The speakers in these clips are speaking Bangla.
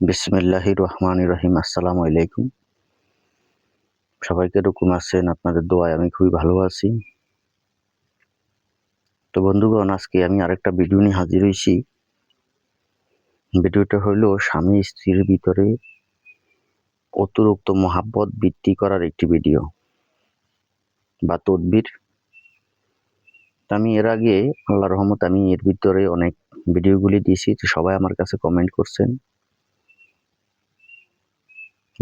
বিসমিল্লাহির রহমানির রহিম। আসসালামু আলাইকুম। সবাইকে রকম আছেন? আপনাদের দোয়ায় আমি খুবই ভালো আছি। তো বন্ধুগণ, আজকে আমি আরেকটা ভিডিও নিয়ে হাজির হয়েছি। ভিডিওটা হলো স্বামী স্ত্রীর ভিতরে অতিরিক্ত মহাব্বত বৃদ্ধি করার একটি ভিডিও বা তদবির। আমি এর আগে আল্লাহর রহমত আমি এর ভিতরে অনেক ভিডিওগুলি দিয়েছি, তো সবাই আমার কাছে কমেন্ট করছেন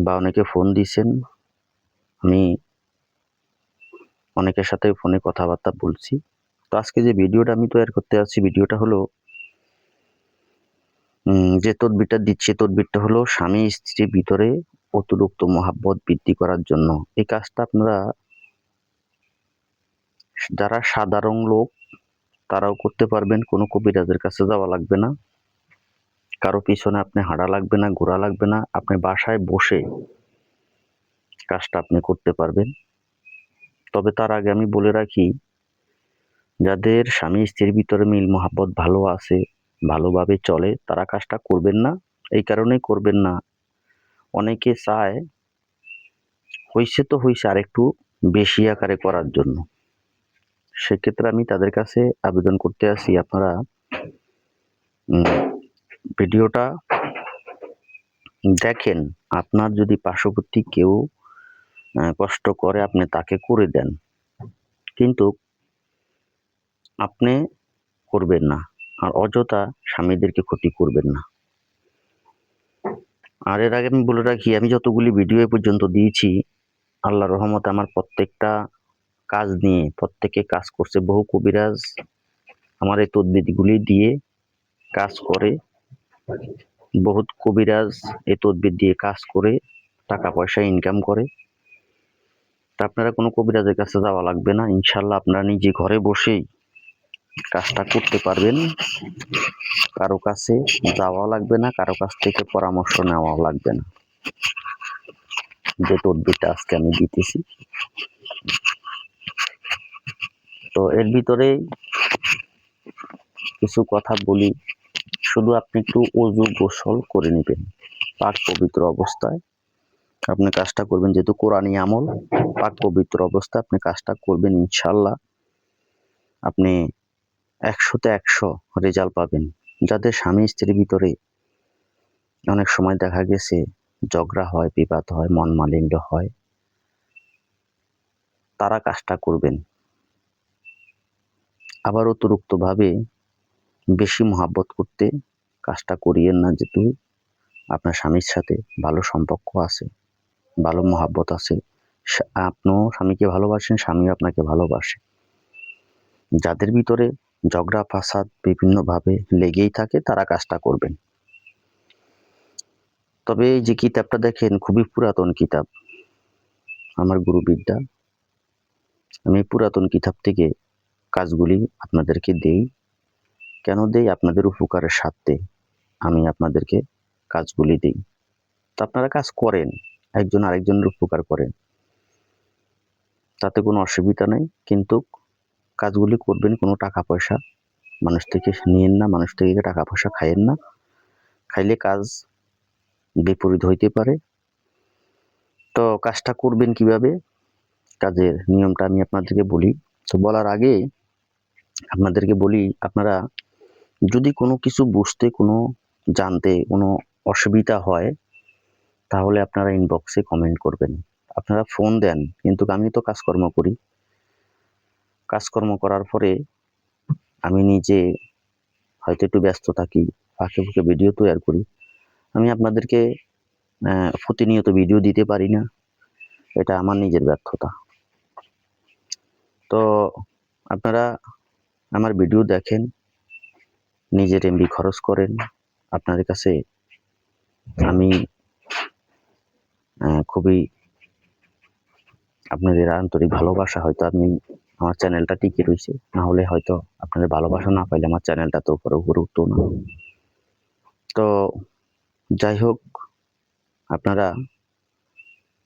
বা অনেকে ফোন দিয়েছেন। আমি অনেকের সাথে ফোনে কথাবার্তা বলছি। তো আজকে যে ভিডিওটা আমি তৈরি করতে যাচ্ছি, ভিডিওটা হলো যে তদবিরটা দিচ্ছি, তদবিরটা হলো স্বামী স্ত্রীর ভিতরে অতিরিক্ত মহাব্বত বৃদ্ধি করার জন্য। এই কাজটা আপনারা যারা সাধারণ লোক তারাও করতে পারবেন, কোনো কবিরাজের কাছে যাওয়া লাগবে না, কারো পিছনে আপনি হাঁটা লাগবে না, ঘোরা লাগবে না, আপনি বাসায় বসে কাজটা আপনি করতে পারবেন। তবে তার আগে আমি বলে রাখি, যাদের স্বামী স্ত্রীর ভিতরে মিল মহাব্বত ভালো আছে, ভালোভাবে চলে, তারা কাজটা করবেন না। এই কারণেই করবেন না, অনেকে চায় হইছে তো হইছে আরেকটু বেশি আকারে করার জন্য। সেক্ষেত্রে আমি তাদের কাছে আবেদন করতে আসি, আপনারা ভিডিওটা দেখেন। আপনার যদি পার্শ্ববর্তী কেউ কষ্ট করে, আপনি তাকে করে দেন, কিন্তু আপনি করবেন না। আর অযথা স্বামীদেরকে ক্ষতি করবেন না। আর এর আগে আমি বলে রাখি, আমি যতগুলি ভিডিও এ পর্যন্ত দিয়েছি, আল্লাহর রহমতে আমার প্রত্যেকটা কাজ নিয়ে প্রত্যেকে কাজ করছে। বহু কবিরাজ আমার এই তদবিরগুলি দিয়ে কাজ করে, বহুত কবিরাজ এই তদবির দিয়ে কাজ করে টাকা পয়সা ইনকাম করে। তা আপনারা কোনো কবিরাজের কাছে যাওয়া লাগবে না, ইনশাল্লাহ আপনারা নিজে ঘরে বসেই কাজটা করতে পারবেন। কারো কাছে যাওয়া লাগবে না, কারো কাছ থেকে পরামর্শ নেওয়া লাগবে না। যে তদবিরটা আজকে আমি দিতেছি, তো এর ভিতরে কিছু কথা বলি। শুধু আপনি একটু ওযু গোসল করে নেবেন, পাক পবিত্র অবস্থায় আপনি কাজটা করবেন। যেহেতু কোরআনী আমল, পাক পবিত্র অবস্থায় আপনি কাজটা করবেন, ইনশাল্লাহ আপনি 100-তে 100 রেজাল্ট পাবেন। যাদের স্বামী স্ত্রীর ভিতরে অনেক সময় দেখা গেছে ঝগড়া হয়, বিবাদ হয়, মন মালিন্য হয়, তারা কাজটা করবেন। আবার অতিরিক্ত ভাবে বেশি মহাব্বত করতে কাজটা করিয়েন না। যেহেতু আপনার স্বামীর সাথে ভালো সম্পর্ক আছে, ভালো মহাব্বত আছে, আপনিও স্বামীকে ভালোবাসেন, স্বামীও আপনাকে ভালোবাসে। যাদের ভিতরে ঝগড়া ফাসাদ বিভিন্নভাবে লেগেই থাকে, তারা কাজটা করবেন। তবে এই যে কিতাবটা দেখেন, খুবই পুরাতন কিতাব, আমার গুরুবিদ্যা। আমি পুরাতন কিতাব থেকে কাজগুলি আপনাদেরকে দেই। কেন দেই? আপনাদের উপকারের স্বার্থে আমি আপনাদেরকে কাজগুলি দিই। তো আপনারা কাজ করেন, একজন আরেকজনের উপকার করেন, তাতে কোনো অসুবিধা নেই। কিন্তু কাজগুলি করবেন কোনো টাকা পয়সা মানুষ থেকে নিয়েন না, মানুষ থেকে টাকা পয়সা খাইয়েন না। খাইলে কাজ বিপরীত হইতে পারে। তো কাজটা করবেন কিভাবে, কাজের নিয়মটা আমি আপনাদেরকে বলি। তো বলার আগে আপনাদেরকে বলি, আপনারা যদি কোনো কিছু বুঝতে, কোনো জানতে কোনো অসুবিধা হয়, তাহলে আপনারা ইনবক্সে কমেন্ট করবেন। আপনারা ফোন দেন, কিন্তু আমি তো কাজকর্ম করি। কাজকর্ম করার পরে আমি নিজে হয়তো একটু ব্যস্ত থাকি, ফাঁকে ফুঁকে ভিডিও তৈরি করি। আমি আপনাদেরকে প্রতিনিয়ত ভিডিও দিতে পারি না, এটা আমার নিজের ব্যর্থতা। তো আপনারা আমার ভিডিও দেখেন, নিজের এমবি খরচ করেন। আপনাদের কাছে আমি খুবই আপনাদের আন্তরিক ভালোবাসা, হয়তো আমি আমার চ্যানেলটা টিকে রয়েছে, না হলে হয়তো আপনাদের ভালোবাসা না পাইলে আমার চ্যানেলটা তো উপরে উঠতো না। তো যাই হোক, আপনারা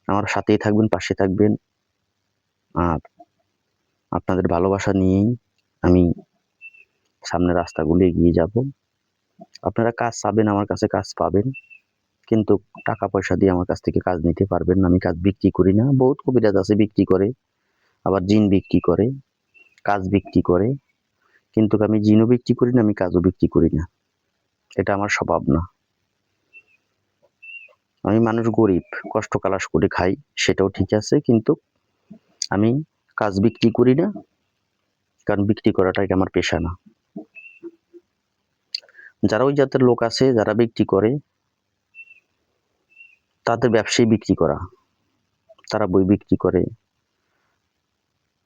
আমার সাথেই থাকবেন, পাশে থাকবেন। আর আপনাদের ভালোবাসা নিয়েই আমি সামনের রাস্তাগুলি এগিয়ে যাব। আপনারা কাজ চাবেন, আমার কাছে কাজ পাবেন। কিন্তু টাকা পয়সা দিয়ে আমার কাছ থেকে কাজ নিতে পারবেন না। আমি কাজ বিক্রি করি না। বহুত কবিরাজ আছে বিক্রি করে, আবার জিন বিক্রি করে, কাজ বিক্রি করে, কিন্তু আমি জিনও বিক্রি করি না, আমি কাজও বিক্রি করি না। এটা আমার স্বভাব না। আমি মানুষ, গরিব, কষ্ট কালাস করে খাই, সেটাও ঠিক আছে, কিন্তু আমি কাজ বিক্রি করি না, কারণ বিক্রি করাটা এটা আমার পেশা না। যারা ওই জাতের লোক আছে যারা বিক্রি করে, তাদের ব্যবসায়ী বিক্রি করা, তারা বই বিক্রি করে,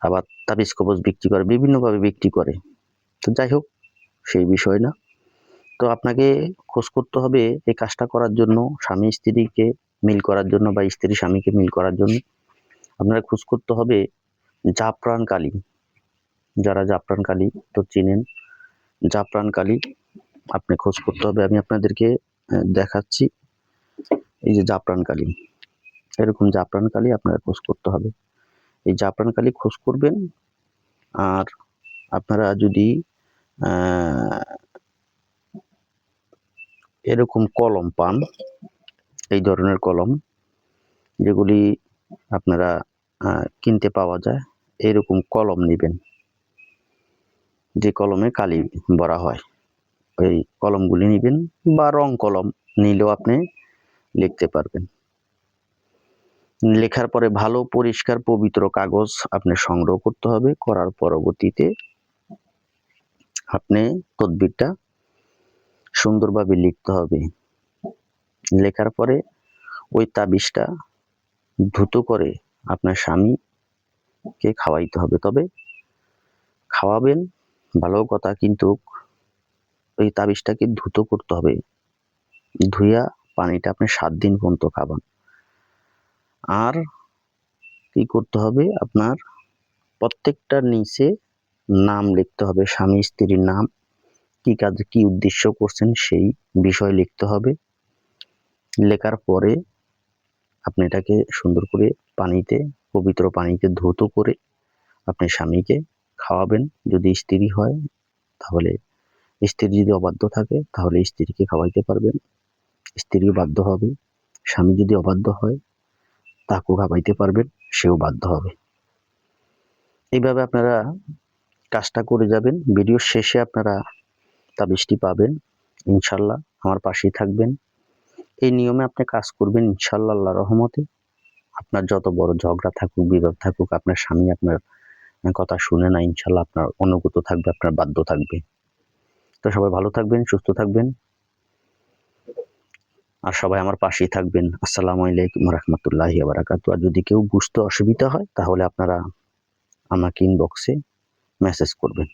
আবার তাবিজ কবজ বিক্রি করে, বিভিন্নভাবে বিক্রি করে। তো যাই হোক, সেই বিষয় না। তো আপনাকে খোঁজ করতে হবে এই কাজটা করার জন্য, স্বামী স্ত্রীকে মিল করার জন্য বা স্ত্রী স্বামীকে মিল করার জন্য আপনারা খোঁজ করতে হবে জাফরান কালী। যারা জাফরান কালী তো চিনেন, জাফরান কালী আপনি খোঁজ করতে হবে। আমি আপনাদেরকে দেখাচ্ছি, এই যে জাফরান কালী, এরকম জাফরান কালী আপনারা খোঁজ করতে হবে। এই জাফরান কালী খোঁজ করবেন। আর আপনারা যদি এরকম কলম পান, এই ধরনের কলম যেগুলি আপনারা কিনতে পাওয়া যায়, এরকম কলম নেবেন, যে কলমে কালি ভরা হয়, ওই কলমগুলি নেবেন, বা রং কলম নিলেও আপনি লিখতে পারবেন। লেখার পরে ভালো পরিষ্কার পবিত্র কাগজ আপনি সংগ্রহ করতে হবে। করার পরবর্তীতে আপনি তদবিরটা সুন্দরভাবে লিখতে হবে। লেখার পরে ওই তাবিজটা দ্রুত করে আপনার স্বামীকে খাওয়াইতে হবে। তবে খাওয়াবেন ভালো কথা, কিন্তু ওই তাবিজটাকে দ্রুত করতে হবে। ধুইয়া পানিটা আপনি 7 দিন পর্যন্ত খাবেন। আর কি করতে হবে, আপনার প্রত্যেকটার নিচে নাম লিখতে হবে, স্বামী স্ত্রীর নাম, কি কাজ কি উদ্দেশ্য করছেন সেই বিষয় লিখতে হবে। লেখার পরে আপনি এটাকে সুন্দর করে পানিতে, পবিত্র পানিতে ধৌত করে আপনি স্বামীকে খাওয়াবেন। যদি স্ত্রী হয় তাহলে স্ত্রী, যদি অবাধ্য থাকে তাহলে স্ত্রীকে খাওয়াইতে পারবেন, স্ত্রীও বাধ্য হবে। স্বামী যদি অবাধ্য হয় তাকেও খাওয়াইতে পারবেন, সেও বাধ্য হবে। এইভাবে আপনারা কাজটা করে যাবেন। ভিডিওর শেষে আপনারা তাবিজটি পাবেন। ইনশাল্লাহ আমার পাশেই থাকবেন। এই নিয়মে আপনি কাজ করবেন, ইনশাল্লাহ আল্লাহর রহমতে আপনার যত বড় ঝগড়া থাকুক, বিরোধ থাকুক, আপনার স্বামী আপনার কথা শুনে না, ইনশাল্লাহ আপনার অনুগত থাকবে, আপনার বাধ্য থাকবে। তো সবাই ভালো থাকবেন, সুস্থ থাকবেন, আর সবাই আমার পাশেই থাকবেন। আসসালামু আলাইকুম রহমতুল্লাহি ওয়া বারাকাতুহু। আর যদি কেউ বুঝতে অসুবিধা হয় তাহলে আপনারা আমাকে ইনবক্সে মেসেজ করবেন।